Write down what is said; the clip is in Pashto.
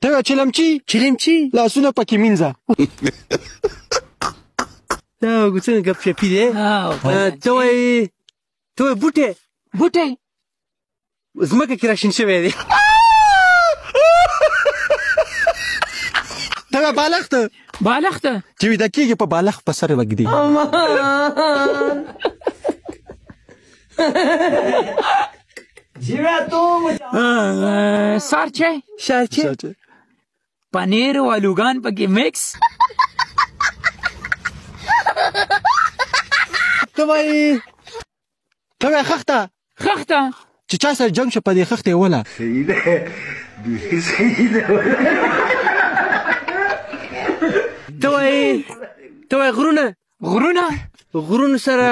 ته چلمچي لاسونه پکې مینځه. دا څنګه ګپ شپي دی. ته وایې بوټی ځمکه کې راشین شوی دی. ته وایې بالښت چې ویده کېږي په بالښت په سر وږدي. سارچه پنیر و آلوگان پکې مکس. ته وایې خښته چې چا سره جنګ شو په دې خښته یې وله. ته وایې غرونه سره